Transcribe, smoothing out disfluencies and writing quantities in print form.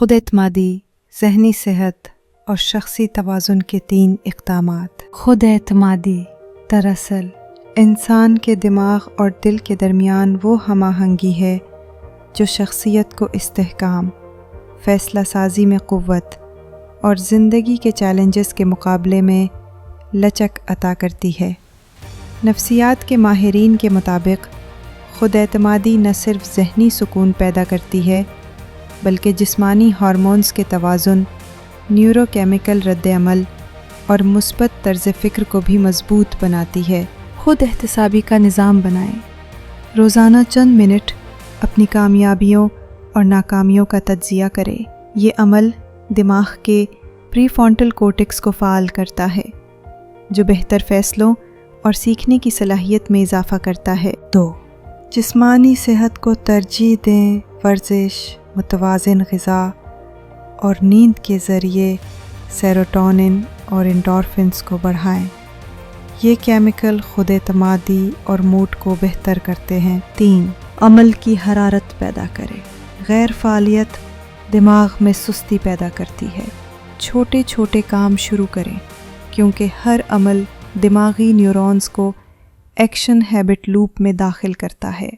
خود اعتمادی، ذہنی صحت اور شخصی توازن کے 3 اقدامات۔ خود اعتمادی دراصل انسان کے دماغ اور دل کے درمیان وہ ہم آہنگی ہے جو شخصیت کو استحکام، فیصلہ سازی میں قوت اور زندگی کے چیلنجز کے مقابلے میں لچک عطا کرتی ہے۔ نفسیات کے ماہرین کے مطابق خود اعتمادی نہ صرف ذہنی سکون پیدا کرتی ہے بلکہ جسمانی ہارمونز کے توازن، نیورو کیمیکل رد عمل اور مثبت طرز فکر کو بھی مضبوط بناتی ہے۔ خود احتسابی کا نظام بنائیں۔ روزانہ چند منٹ اپنی کامیابیوں اور ناکامیوں کا تجزیہ کریں۔ یہ عمل دماغ کے پری فرونٹل کورٹیکس کو فعال کرتا ہے جو بہتر فیصلوں اور سیکھنے کی صلاحیت میں اضافہ کرتا ہے۔ 2. جسمانی صحت کو ترجیح دیں۔ ورزش، متوازن غذا اور نیند کے ذریعے سیروٹونن اور انڈورفنز کو بڑھائیں۔ یہ کیمیکل خود اعتمادی اور موڈ کو بہتر کرتے ہیں۔ 3. عمل کی حرارت پیدا کریں۔ غیر فعالیت دماغ میں سستی پیدا کرتی ہے۔ چھوٹے چھوٹے کام شروع کریں کیونکہ ہر عمل دماغی نیورونز کو ایکشن ہیبٹ لوپ میں داخل کرتا ہے۔